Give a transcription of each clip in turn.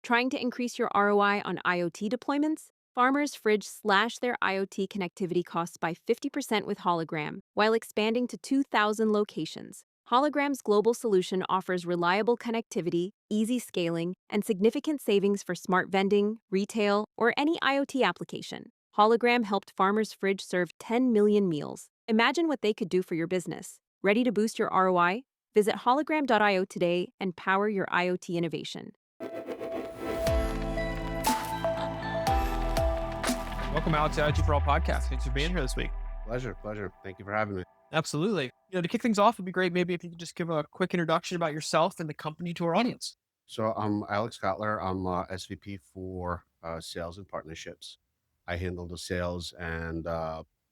Trying to increase your ROI on IoT deployments? Farmers Fridge slashed their IoT connectivity costs by 50% with Hologram, while expanding to 2,000 locations. Hologram's global solution offers reliable connectivity, easy scaling, and significant savings for smart vending, retail, or any IoT application. Hologram helped Farmers Fridge serve 10 million meals. Imagine what they could do for your business. Ready to boost your ROI? Visit hologram.io today and power your IoT innovation. Welcome out to IoT For All Podcast. Thanks for being here this week. Pleasure. Thank you for having me. Absolutely. To kick things off, it'd be great maybe if you could just give a quick introduction about yourself and the company to our audience. So I'm Alex Kotler. I'm SVP for sales and partnerships. I handle the sales and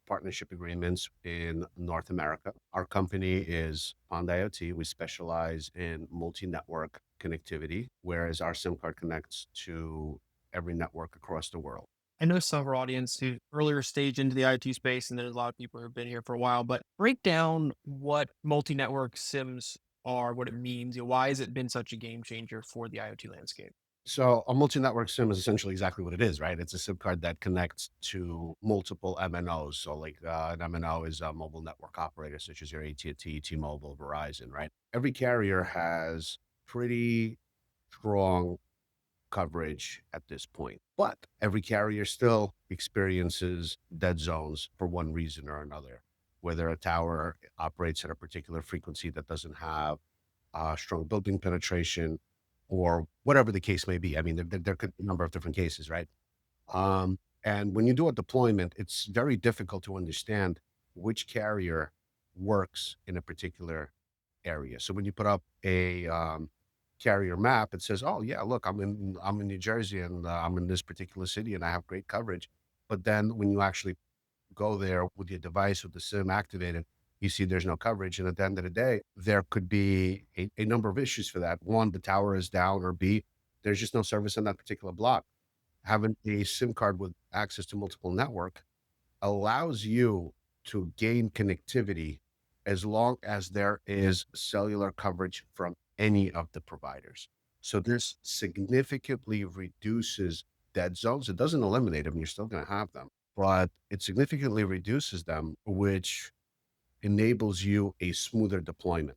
partnership agreements in North America. Our company is POND IoT. We specialize in multi-network connectivity, whereas our SIM card connects to every network across the world. I know some of our audience who earlier stage into the IoT space, and there's a lot of people who've been here for a while, but break down what multi-network SIMs are, what it means. Why has it been such a game changer for the IoT landscape? So a multi-network SIM is essentially exactly what it is, right? It's a SIM card that connects to multiple MNOs. So like an MNO is a mobile network operator, such as your AT&T, T-Mobile, Verizon, right? Every carrier has pretty strong coverage at this point, but every carrier still experiences dead zones for one reason or another, whether a tower operates at a particular frequency that doesn't have strong building penetration, or whatever the case may be. I mean, there could be a number of different cases, right? And when you do a deployment, it's very difficult to understand which carrier works in a particular area. So when you put up a carrier map, it says, "Oh yeah, look, I'm in New Jersey and I'm in this particular city and I have great coverage." But then when you actually go there with your device with the SIM activated, you see there's no coverage. And at the end of the day, there could be a number of issues for that. One, the tower is down, or B, there's just no service on that particular block. Having a SIM card with access to multiple network allows you to gain connectivity as long as there is cellular coverage from any of the providers. So this significantly reduces dead zones. It doesn't eliminate them. You're still going to have them, but it significantly reduces them, which enables you a smoother deployment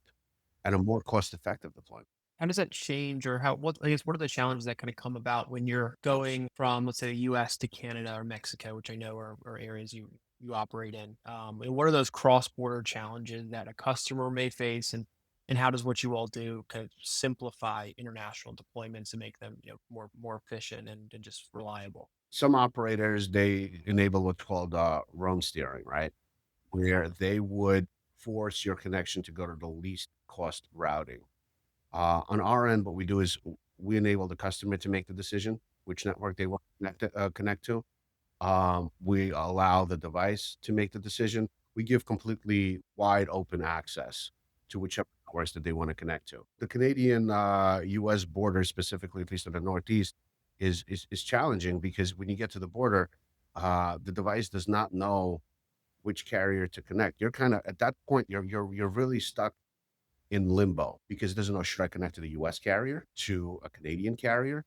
and a more cost-effective deployment. How does that change, or I guess, what are the challenges that kind of come about when you're going from, let's say, the US to Canada or Mexico, which I know are areas you operate in? And what are those cross-border challenges that a customer may face, and how does what you all do kind of simplify international deployments and make them, more efficient and just reliable? Some operators, they enable what's called roam steering, right? Where they would force your connection to go to the least cost routing. On our end, what we do is we enable the customer to make the decision which network they want to connect to. We allow the device to make the decision. We give completely wide open access to whichever networks that they want to connect to. The Canadian US border, specifically, at least in the Northeast, is challenging because when you get to the border, the device does not know which carrier to connect. You're kind of at that point, you're really stuck in limbo because it doesn't know, should I connect to the US carrier, to a Canadian carrier?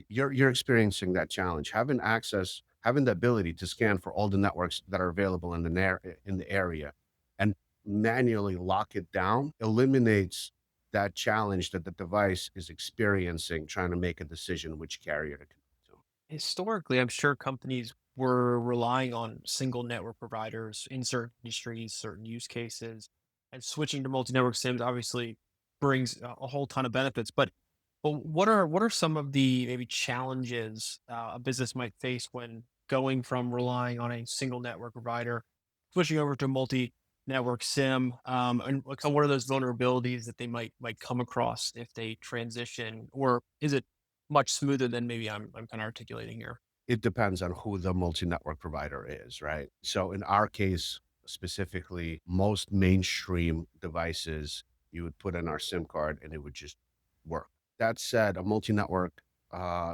You're experiencing that challenge. Having the ability to scan for all the networks that are available in the area and manually lock it down eliminates that challenge that the device is experiencing trying to make a decision which carrier to connect to. Historically, I'm sure companies were relying on single network providers in certain industries, certain use cases, and switching to multi-network SIMs obviously brings a whole ton of benefits. But what are some of the maybe challenges a business might face when going from relying on a single network provider, switching over to multi-network SIM, and like, what are those vulnerabilities that they might come across if they transition, or is it much smoother than maybe I'm kind of articulating here? It depends on who the multi-network provider is, right? So in our case, specifically, most mainstream devices, you would put in our SIM card and it would just work. That said, a multi-network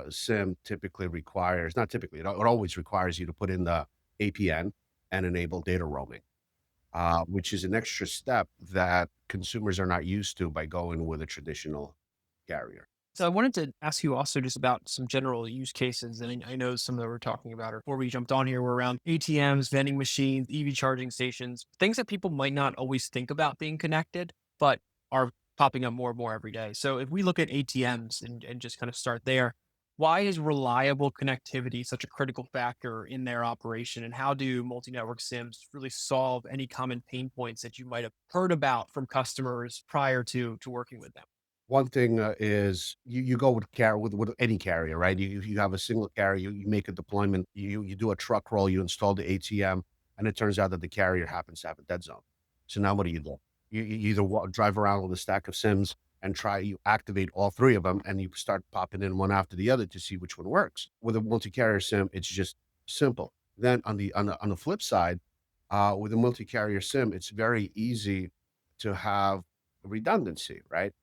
SIM typically requires, not typically, it always requires you to put in the APN and enable data roaming, which is an extra step that consumers are not used to by going with a traditional carrier. So I wanted to ask you also just about some general use cases, and I know some that we're talking about, or before we jumped on here, were around ATMs, vending machines, EV charging stations, things that people might not always think about being connected, but are popping up more and more every day. So if we look at ATMs and just kind of start there, why is reliable connectivity such a critical factor in their operation, and how do multi-network SIMs really solve any common pain points that you might have heard about from customers prior to working with them? One thing is you go with any carrier, right? You have a single carrier, you make a deployment, you do a truck roll, you install the ATM, and it turns out that the carrier happens to have a dead zone. So now what do? You either drive around with a stack of SIMs and you activate all three of them, and you start popping in one after the other to see which one works. With a multi-carrier SIM, it's just simple. Then on the flip side, with a multi-carrier SIM, it's very easy to have redundancy, right?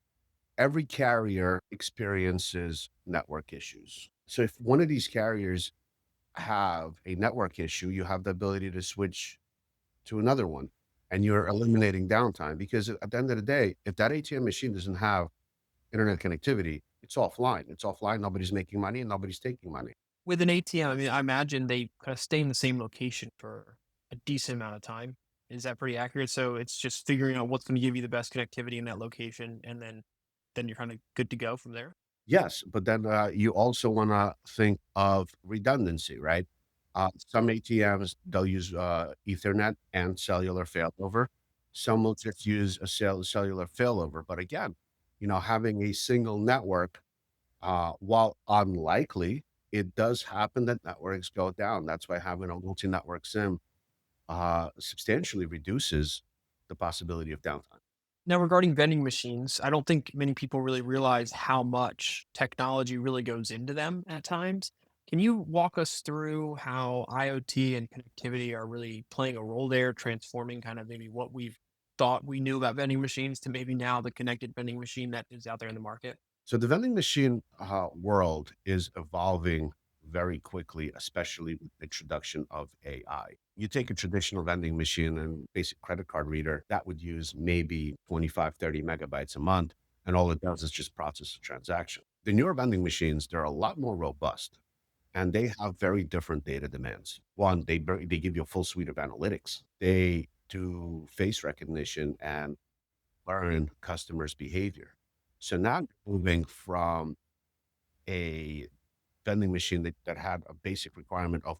Every carrier experiences network issues. So if one of these carriers have a network issue, you have the ability to switch to another one and you're eliminating downtime because at the end of the day, if that ATM machine doesn't have internet connectivity, it's offline. It's offline. Nobody's making money and nobody's taking money. With an ATM, I mean, I imagine they kind of stay in the same location for a decent amount of time. Is that pretty accurate? So it's just figuring out what's going to give you the best connectivity in that location, and then you're kind of good to go from there. Yes, but then you also want to think of redundancy, right? Some ATMs they'll use Ethernet and cellular failover. Some will just use a cellular failover. But again, having a single network, while unlikely, it does happen that networks go down. That's why having a multi-network SIM substantially reduces the possibility of downtime. Now, regarding vending machines, I don't think many people really realize how much technology really goes into them at times. Can you walk us through how IoT and connectivity are really playing a role there, transforming kind of maybe what we've thought we knew about vending machines to maybe now the connected vending machine that is out there in the market? So the vending machine world is evolving very quickly, especially with the introduction of AI. You take a traditional vending machine and basic credit card reader that would use maybe 25, 30 megabytes a month. And all it does is just process a transaction. The newer vending machines, they're a lot more robust and they have very different data demands. One, they give you a full suite of analytics. They do face recognition and learn customers' behavior. So now moving from a vending machine that had a basic requirement of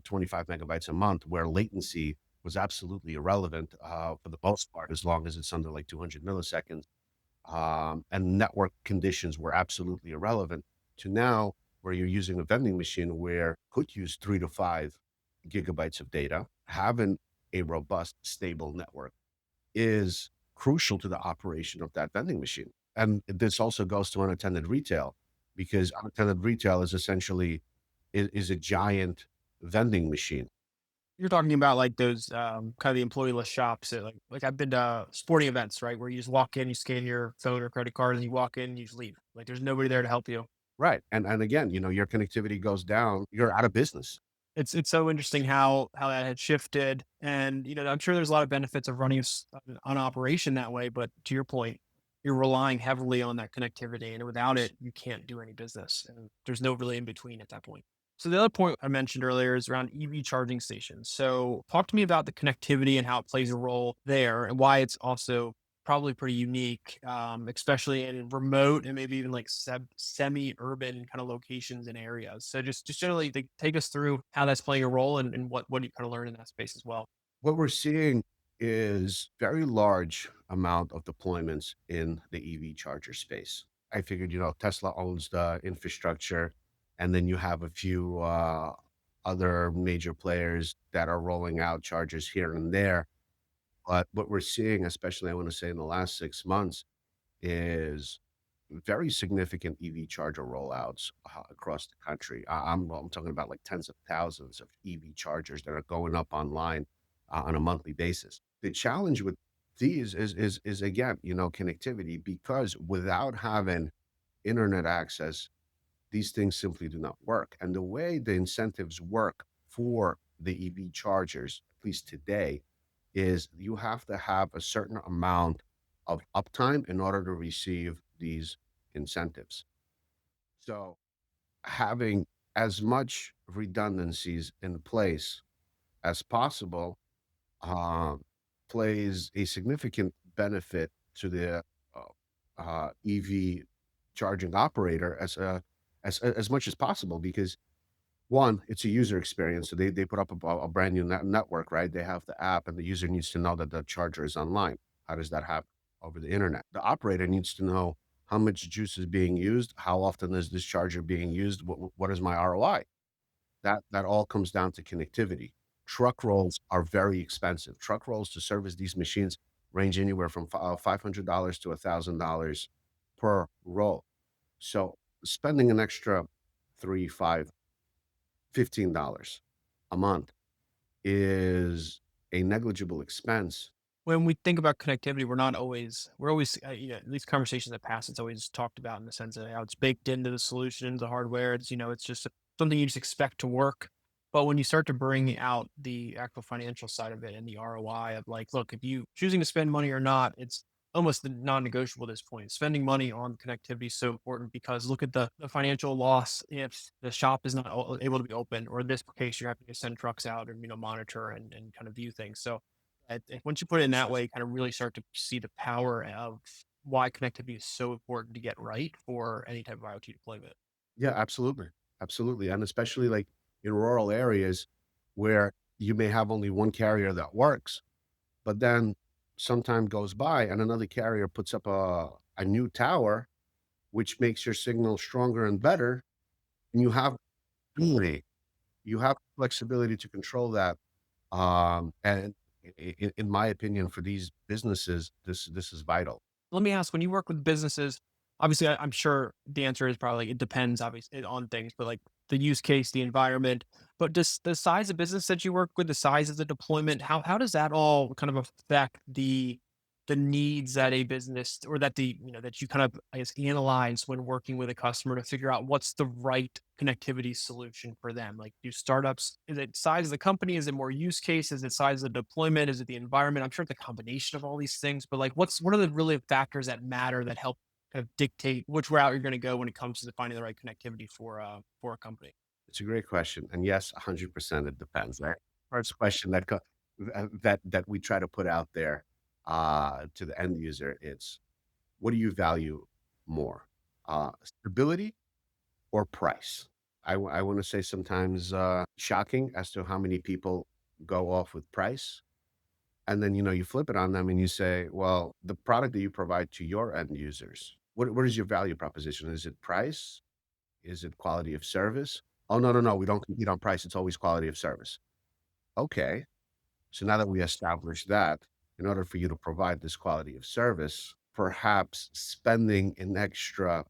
25 megabytes a month, where latency was absolutely irrelevant for the most part, as long as it's under like 200 milliseconds, and network conditions were absolutely irrelevant, to now where you're using a vending machine where could use 3 to 5 gigabytes of data, having a robust, stable network is crucial to the operation of that vending machine. And this also goes to unattended retail because unattended retail is essentially is a giant vending machine. You're talking about like those kind of the employee-less shops that like I've been to sporting events, right? Where you just walk in, you scan your phone or credit card, and you walk in, and you just leave. Like there's nobody there to help you. Right. And again, your connectivity goes down, you're out of business. It's so interesting how that had shifted, and I'm sure there's a lot of benefits of running an operation that way. But to your point, you're relying heavily on that connectivity, and without it, you can't do any business, and there's no really in between at that point. So the other point I mentioned earlier is around EV charging stations. So talk to me about the connectivity and how it plays a role there, and why it's also probably pretty unique, especially in remote and maybe even like semi-urban kind of locations and areas. So just generally take us through how that's playing a role and what you kind of learn in that space as well. What we're seeing is very large amount of deployments in the EV charger space. I figured, Tesla owns the infrastructure, and then you have a few other major players that are rolling out chargers here and there. But what we're seeing, especially I want to say in the last 6 months, is very significant EV charger rollouts across the country. I'm talking about like tens of thousands of EV chargers that are going up online on a monthly basis. The challenge with these is again, connectivity, because without having internet access, these things simply do not work. And the way the incentives work for the EV chargers, at least today, is you have to have a certain amount of uptime in order to receive these incentives. So having as much redundancies in place as possible uh, plays a significant benefit to the EV charging operator as much as possible because one, it's a user experience. So they put up a brand new network, right? They have the app, and the user needs to know that the charger is online. How does that happen? Over the internet. The operator needs to know how much juice is being used, how often is this charger being used, what is my ROI? That all comes down to connectivity. Truck rolls are very expensive. Truck rolls to service these machines range anywhere from $500 to $1,000 per roll. So spending an extra 3, 5, $15 a month is a negligible expense. When we think about connectivity, we're always at least conversations that pass, it's always talked about in the sense of how it's baked into the solution, the hardware. It's just something you just expect to work. But when you start to bring out the actual financial side of it and the ROI of like, look, if you choosing to spend money or not, it's almost non-negotiable at this point. Spending money on connectivity is so important because look at the financial loss if the shop is not able to be open, or in this case, you're having to send trucks out and monitor and kind of view things. So once you put it in that way, you kind of really start to see the power of why connectivity is so important to get right for any type of IoT deployment. Yeah, absolutely. Absolutely. And especially like in rural areas where you may have only one carrier that works, but then some time goes by and another carrier puts up a new tower, which makes your signal stronger and better. And you have flexibility to control that. And in my opinion, for these businesses, this is vital. Let me ask, when you work with businesses, obviously, I'm sure the answer is probably it depends, obviously, on things, but like the use case, the environment. But does the size of business that you work with, the size of the deployment, how does that all kind of affect the needs that a business or that that you kind of, I guess, analyze when working with a customer to figure out what's the right connectivity solution for them? Like, do startups, is it size of the company? Is it more use case? Is it size of the deployment? Is it the environment? I'm sure it's a combination of all these things, but like, what are the really factors that matter that help kind of dictate which route you're going to go when it comes to finding the right connectivity for a company? It's a great question, and yes, 100% it depends, right? First question that that we try to put out there, to the end user, it's, what do you value more? Stability or price? I wanna say sometimes, shocking as to how many people go off with price, and then, you flip it on them and you say, "Well, the product that you provide to your end users, what is your value proposition? Is it price? Is it quality of service? Oh, no, no, no, we don't compete on price, it's always quality of service." Okay, so now that we established that, in order for you to provide this quality of service, perhaps spending an extra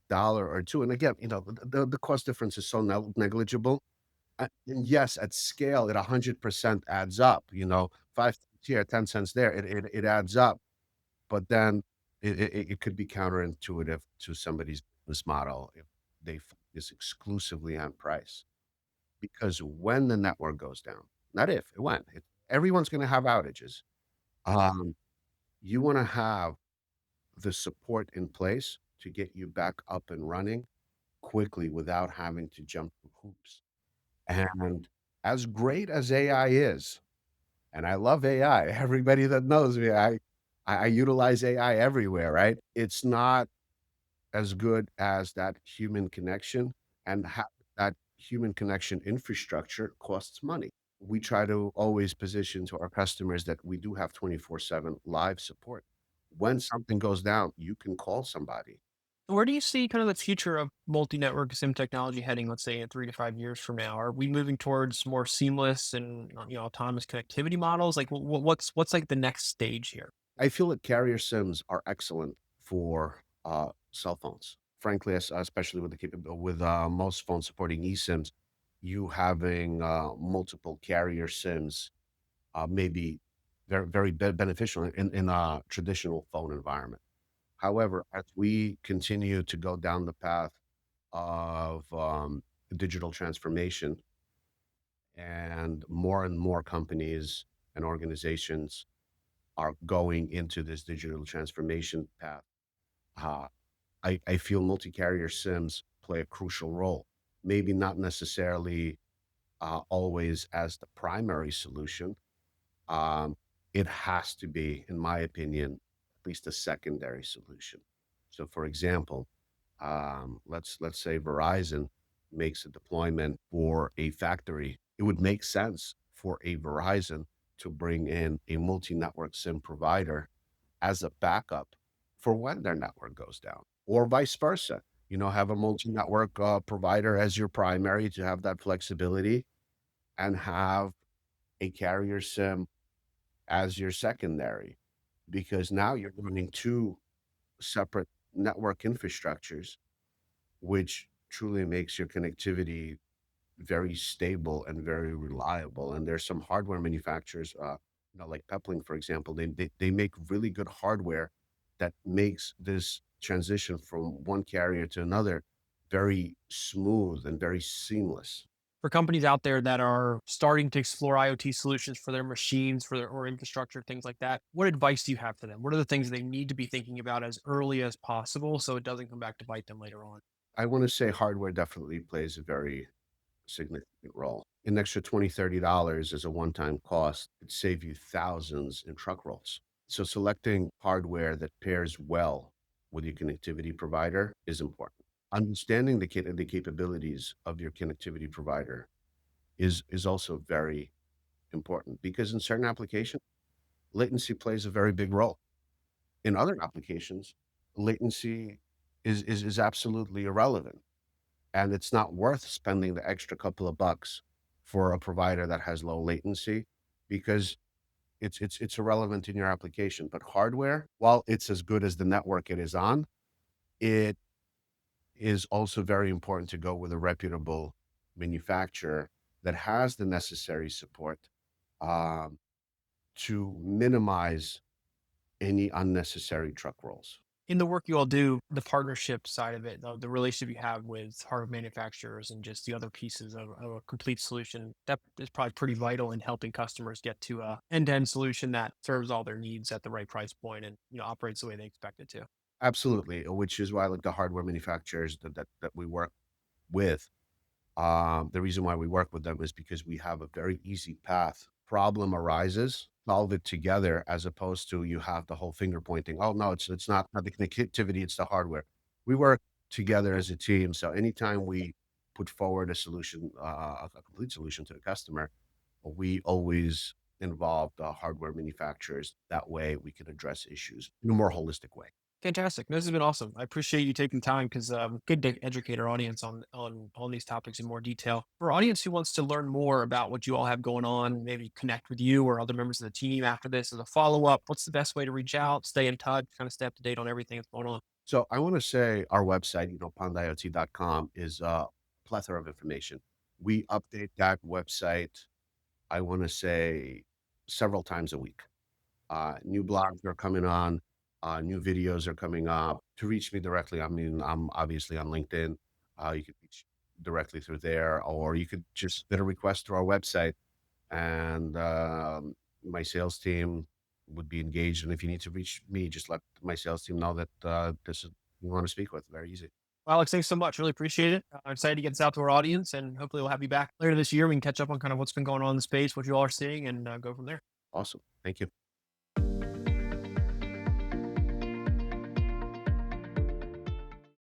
dollar or 2, and again, the cost difference is so negligible, and yes, at scale, it 100% adds up, 5 cents here, 10 cents there, it adds up, but then it could be counterintuitive to somebody's business model if they focus exclusively on price. Because when the network goes down, not if, when, everyone's gonna have outages. Um, you wanna have the support in place to get you back up and running quickly without having to jump through hoops. And as great as AI is, and I love AI, everybody that knows me, I utilize AI everywhere, right? It's not as good as that human connection, and that human connection infrastructure costs money. We try to always position to our customers that we do have 24/7 live support. When something goes down, you can call somebody. Where do you see kind of the future of multi-network SIM technology heading, let's say in 3 to 5 years from now? Are we moving towards more seamless and autonomous connectivity models? Like what's like the next stage here? I feel that carrier SIMs are excellent for, cell phones. Frankly, especially with the with, most phones supporting eSIMs, you having, multiple carrier SIMs, may be very, very beneficial in a traditional phone environment. However, as we continue to go down the path of, digital transformation and more companies and organizations are going into this digital transformation path, uh, I feel multi-carrier SIMs play a crucial role. Maybe not necessarily always as the primary solution. Um, it has to be, in my opinion, at least a secondary solution. So, for example, let's say Verizon makes a deployment for a factory. It would make sense for a Verizon to bring in a multi-network SIM provider as a backup for when their network goes down, or vice versa. Have a multi-network provider as your primary to have that flexibility, and have a carrier SIM as your secondary, because now you're running two separate network infrastructures, which truly makes your connectivity very stable and very reliable. And there's some hardware manufacturers, like Peplink, for example, they make really good hardware that makes this transition from one carrier to another very smooth and very seamless. For companies out there that are starting to explore IoT solutions for their machines, for their or infrastructure, things like that, what advice do you have for them? What are the things they need to be thinking about as early as possible so it doesn't come back to bite them later on? I want to say hardware definitely plays a very significant role. An extra $20, $30 as a one-time cost could save you thousands in truck rolls. So selecting hardware that pairs well with your connectivity provider is important. Understanding the capabilities of your connectivity provider is also very important, because in certain applications, latency plays a very big role. In other applications, latency is absolutely irrelevant, and it's not worth spending the extra couple of bucks for a provider that has low latency, because it's irrelevant in your application. But hardware, while it's as good as the network it is on, it is also very important to go with a reputable manufacturer that has the necessary support um, to minimize any unnecessary truck rolls. In the work you all do, the partnership side of it, the relationship you have with hardware manufacturers and just the other pieces of a complete solution, that is probably pretty vital in helping customers get to a end-to-end solution that serves all their needs at the right price point and operates the way they expect it to. Absolutely, which is why, like, the hardware manufacturers that we work with, the reason why we work with them is because we have a very easy path. Problem arises, solve it together, as opposed to you have the whole finger pointing. Oh no, it's not the connectivity, it's the hardware. We work together as a team. So anytime we put forward a solution, a complete solution to the customer, we always involve the hardware manufacturers. That way we can address issues in a more holistic way. Fantastic. This has been awesome. I appreciate you taking time because good to educate our audience on these topics in more detail. For our audience who wants to learn more about what you all have going on, maybe connect with you or other members of the team after this as a follow up, what's the best way to reach out, stay in touch, kind of stay up to date on everything that's going on? So I want to say our website, pondiot.com, is a plethora of information. We update that website, I want to say, several times a week. New blogs are coming on, new videos are coming up. To reach me directly, I mean, I'm obviously on LinkedIn. You could reach directly through there, or you could just submit a request to our website, and my sales team would be engaged. And if you need to reach me, just let my sales team know that this is you want to speak with. Very easy. Well, Alex, thanks so much. Really appreciate it. I'm excited to get this out to our audience and hopefully we'll have you back later this year. We can catch up on kind of what's been going on in the space, what you all are seeing, and go from there. Awesome. Thank you.